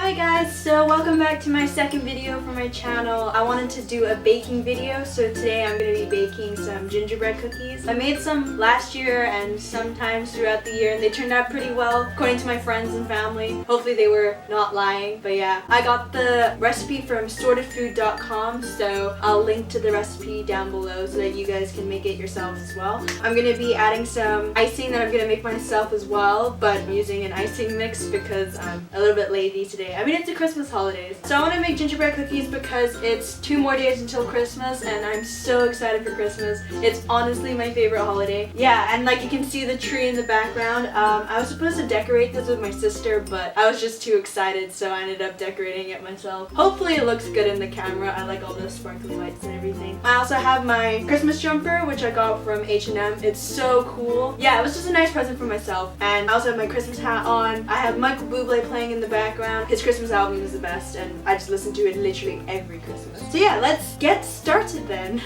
Hi guys, so welcome back to my second video for my channel. I wanted to do a baking video, so today I'm going to be baking some gingerbread cookies. I made some last year and sometimes throughout the year and they turned out pretty well according to my friends and family. Hopefully they were not lying, but yeah. I got the recipe from sortedfood.com, so I'll link to the recipe down below so that you guys can make it yourselves as well. I'm going to be adding some icing that I'm going to make myself as well, but I'm using an icing mix because I'm a little bit lazy today. I mean, it's the Christmas holidays. So I want to make gingerbread cookies because it's 2 more days until Christmas and I'm so excited for Christmas. It's honestly my favorite holiday. Yeah, and like you can see the tree in the background. I was supposed to decorate this with my sister, but I was just too excited, so I ended up decorating it myself. Hopefully it looks good in the camera. I like all the sparkly lights and everything. I also have my Christmas jumper, which I got from H&M. It's so cool. Yeah, it was just a nice present for myself. And I also have my Christmas hat on. I have Michael Bublé playing in the background. His Christmas album is the best and I just listen to it literally every Christmas. So yeah, let's get started then.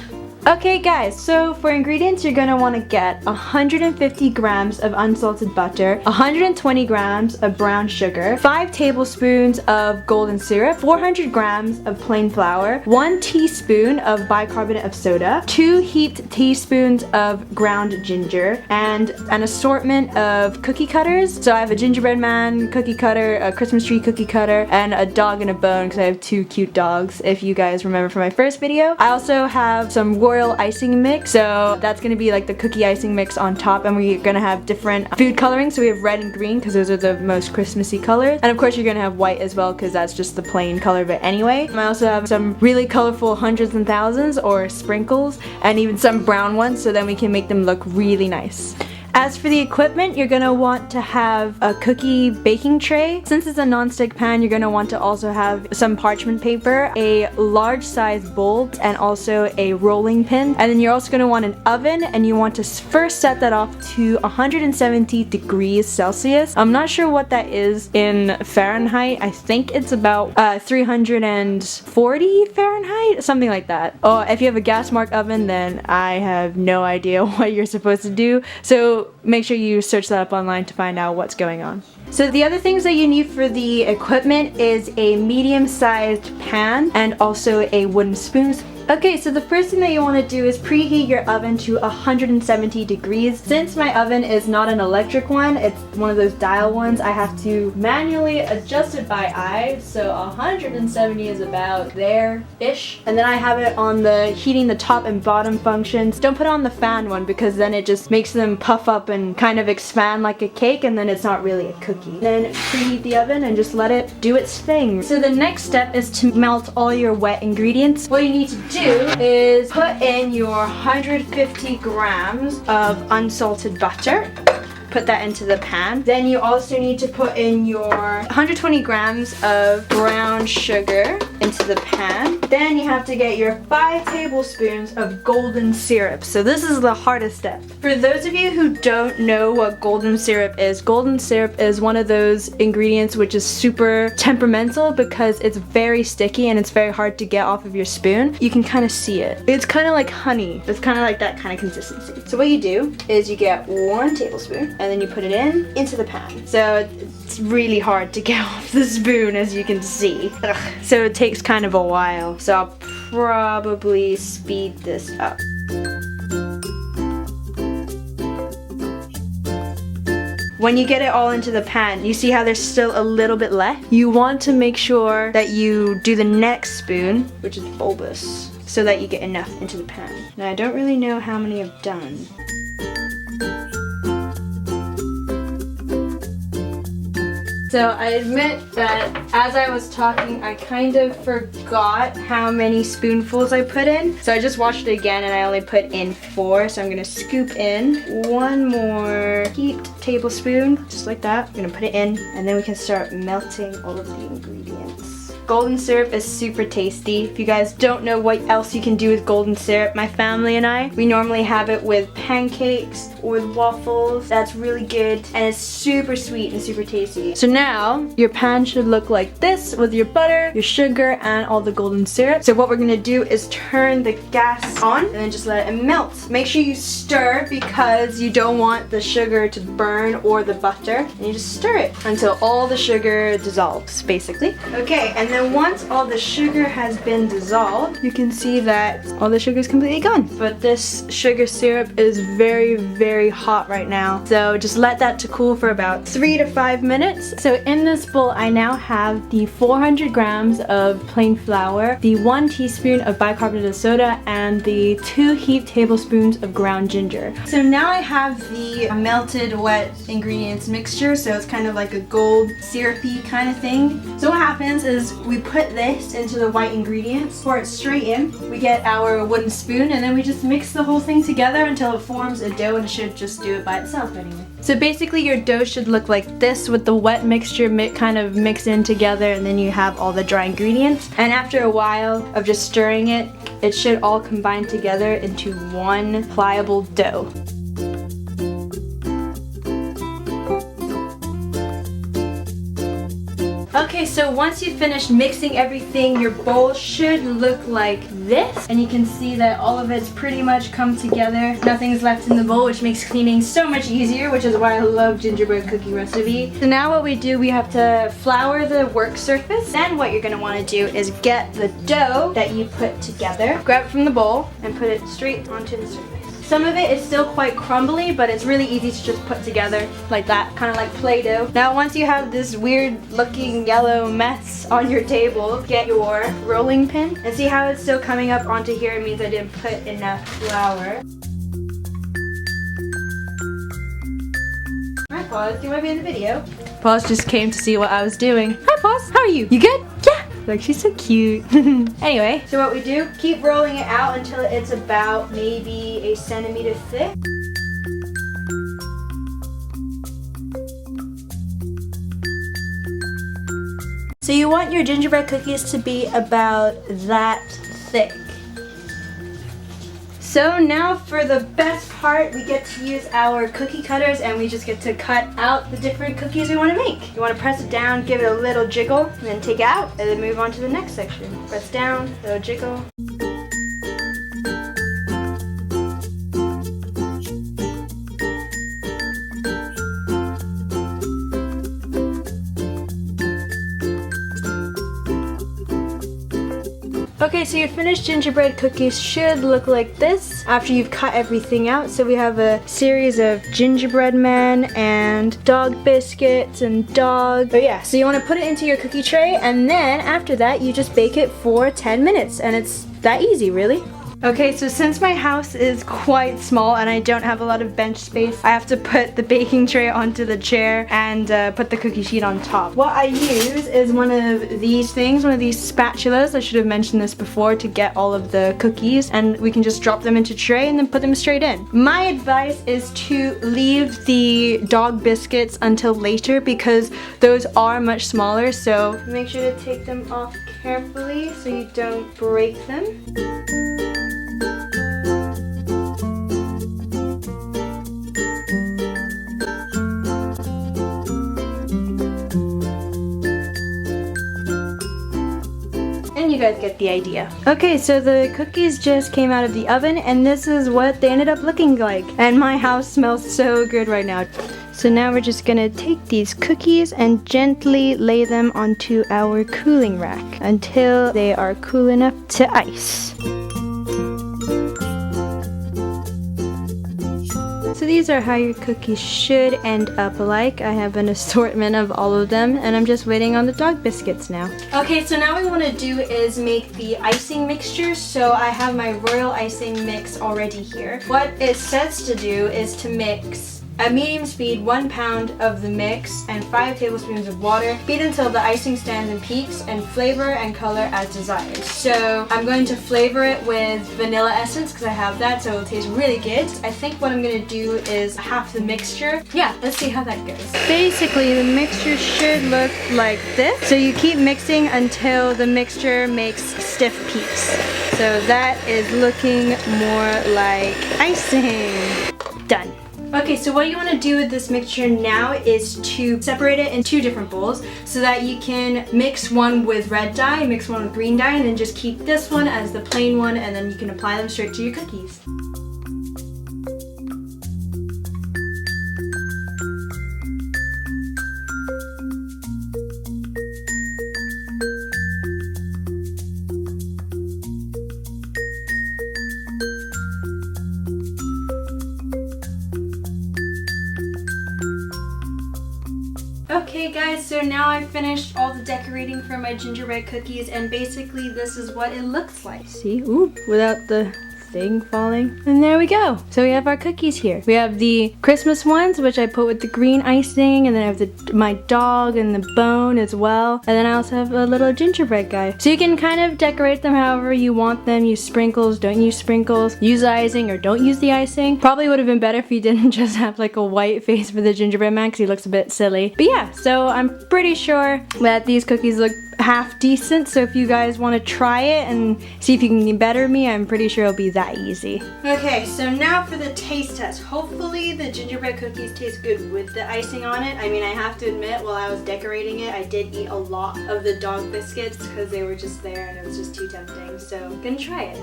Okay guys, so for ingredients you're going to want to get 150 grams of unsalted butter, 120 grams of brown sugar, 5 tablespoons of golden syrup, 400 grams of plain flour, 1 teaspoon of bicarbonate of soda, 2 heaped teaspoons of ground ginger, and an assortment of cookie cutters. So I have a gingerbread man cookie cutter, a Christmas tree cookie cutter, and a dog and a bone because I have 2 cute dogs, if you guys remember from my first video. I also have some royal icing mix, so that's going to be like the cookie icing mix on top, and we're going to have different food coloring. So we have red and green because those are the most Christmassy colors, and of course you're going to have white as well because that's just the plain color. But anyway, I also have some really colorful hundreds and thousands or sprinkles, and even some brown ones, so then we can make them look really nice. As for the equipment, you're going to want to have a cookie baking tray. Since it's a non-stick pan, you're going to want to also have some parchment paper, a large size bowl, and also a rolling pin. And then you're also going to want an oven, and you want to first set that off to 170 degrees Celsius. I'm not sure what that is in Fahrenheit. I think it's about 340 Fahrenheit, something like that. Oh, if you have a gas mark oven, then I have no idea what you're supposed to do. So make sure you search that up online to find out what's going on. So the other things that you need for the equipment is a medium-sized pan and also a wooden spoon. Okay, so the first thing that you want to do is preheat your oven to 170 degrees. Since my oven is not an electric one, it's one of those dial ones, I have to manually adjust it by eye. So 170 is about there-ish. And then I have it on the heating the top and bottom functions. Don't put it on the fan one because then it just makes them puff up and kind of expand like a cake, and then it's not really a cookie. Then preheat the oven and just let it do its thing. So the next step is to melt all your wet ingredients. What you need to do is put in your 150 grams of unsalted butter. Put that into the pan. Then you also need to put in your 120 grams of brown sugar into the pan. Then you have to get your 5 tablespoons of golden syrup. So this is the hardest step. For those of you who don't know what golden syrup is one of those ingredients which is super temperamental because it's very sticky and it's very hard to get off of your spoon. You can kind of see it. It's kind of like honey. It's kind of like that kind of consistency. So what you do is you get 1 tablespoon and then you put it into the pan. So it's really hard to get off the spoon, as you can see. Ugh. So it takes kind of a while. So I'll probably speed this up. When you get it all into the pan, you see how there's still a little bit left? You want to make sure that you do the next spoon, which is bulbous, so that you get enough into the pan. Now I don't really know how many I've done. So I admit that as I was talking, I kind of forgot how many spoonfuls I put in. So I just watched it again and I only put in 4. So I'm gonna scoop in 1 more heaped tablespoon, just like that. I'm gonna put it in and then we can start melting all of the ingredients. Golden syrup is super tasty. If you guys don't know what else you can do with golden syrup, my family and I, we normally have it with pancakes or with waffles. That's really good and it's super sweet and super tasty. So now your pan should look like this with your butter, your sugar, and all the golden syrup. So what we're gonna do is turn the gas on and then just let it melt. Make sure you stir because you don't want the sugar to burn or the butter. And you just stir it until all the sugar dissolves, basically. Okay, and then once all the sugar has been dissolved, you can see that all the sugar is completely gone. But this sugar syrup is very, very hot right now. So just let that to cool for about 3 to 5 minutes. So in this bowl, I now have the 400 grams of plain flour, the 1 teaspoon of bicarbonate of soda, and the 2 heaped tablespoons of ground ginger. So now I have the melted wet ingredients mixture, so it's kind of like a gold syrupy kind of thing. So what happens is we put this into the white ingredients, pour it straight in, we get our wooden spoon, and then we just mix the whole thing together until it forms a dough, and it should just do it by itself anyway. So basically your dough should look like this with the wet mixture kind of mixed in together, and then you have all the dry ingredients. And after a while of just stirring it, it should all combine together into one pliable dough. Okay, so once you've finished mixing everything, your bowl should look like this. And you can see that all of it's pretty much come together. Nothing's left in the bowl, which makes cleaning so much easier, which is why I love gingerbread cookie recipe. So now what we do, we have to flour the work surface. Then what you're gonna wanna do is get the dough that you put together, grab it from the bowl, and put it straight onto the surface. Some of it is still quite crumbly, but it's really easy to just put together like that, kind of like Play-Doh. Now once you have this weird looking yellow mess on your table, get your rolling pin and see how it's still coming up onto here. It means I didn't put enough flour. Hi Paws, you want to be in the video? Paws just came to see what I was doing. Hi Paws, how are you? You good? Yeah! Like, she's so cute. Anyway, so what we do, keep rolling it out until it's about maybe a centimeter thick. So you want your gingerbread cookies to be about that thick. So now for the best part, we get to use our cookie cutters and we just get to cut out the different cookies we want to make. You want to press it down, give it a little jiggle, and then take it out, and then move on to the next section. Press down, little jiggle. Okay, so your finished gingerbread cookies should look like this after you've cut everything out. So we have a series of gingerbread men and dog biscuits and dog. But yeah, so you want to put it into your cookie tray, and then after that you just bake it for 10 minutes, and it's that easy, really. Okay, so since my house is quite small and I don't have a lot of bench space, I have to put the baking tray onto the chair and put the cookie sheet on top. What I use is one of these things, one of these spatulas. I should have mentioned this before, to get all of the cookies, and we can just drop them into a tray and then put them straight in. My advice is to leave the dog biscuits until later because those are much smaller, so make sure to take them off carefully so you don't break them. You guys get the idea. Okay, so the cookies just came out of the oven and this is what they ended up looking like. And my house smells so good right now. So now we're just gonna take these cookies and gently lay them onto our cooling rack until they are cool enough to ice. So these are how your cookies should end up like. I have an assortment of all of them and I'm just waiting on the dog biscuits now. Okay, so now what we want to do is make the icing mixture. So I have my royal icing mix already here. What it says to do is to mix At medium speed, 1 pound of the mix and 5 tablespoons of water. Beat until the icing stands in peaks, and flavor and color as desired. So I'm going to flavor it with vanilla essence because I have that, so it'll taste really good. I think what I'm going to do is half the mixture. Yeah, let's see how that goes. Basically, the mixture should look like this. So you keep mixing until the mixture makes stiff peaks. So that is looking more like icing. Done. Okay, so what you want to do with this mixture now is to separate it in 2 different bowls so that you can mix one with red dye, mix one with green dye, and then just keep this one as the plain one, and then you can apply them straight to your cookies. Okay guys, so now I've finished all the decorating for my gingerbread cookies, and basically this is what it looks like. See? Ooh, without the thing falling. And there we go. So we have our cookies here. We have the Christmas ones, which I put with the green icing, and then I have my dog and the bone as well. And then I also have a little gingerbread guy. So you can kind of decorate them however you want them. Use sprinkles, don't use sprinkles. Use the icing or don't use the icing. Probably would have been better if you didn't just have like a white face for the gingerbread man because he looks a bit silly. But yeah, so I'm pretty sure that these cookies look half decent, so if you guys want to try it and see if you can better me, I'm pretty sure it'll be that easy. Okay, so now for the taste test. Hopefully the gingerbread cookies taste good with the icing on it. I mean, I have to admit, while I was decorating it, I did eat a lot of the dog biscuits because they were just there and it was just too tempting, so I'm gonna try it.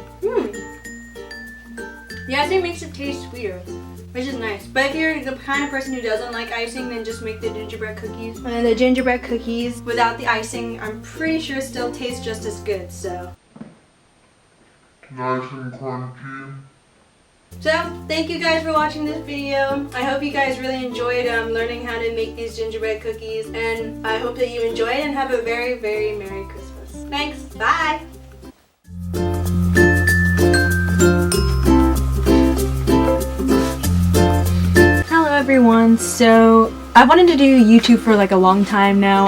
The icing makes it taste sweeter, which is nice. But if you're the kind of person who doesn't like icing, then just make the gingerbread cookies. And then the gingerbread cookies without the icing, I'm pretty sure still taste just as good, so. Nice and crunchy. So, thank you guys for watching this video. I hope you guys really enjoyed learning how to make these gingerbread cookies. And I hope that you enjoy it and have a very, very Merry Christmas. Thanks, bye! Everyone, so I wanted to do YouTube for like a long time now.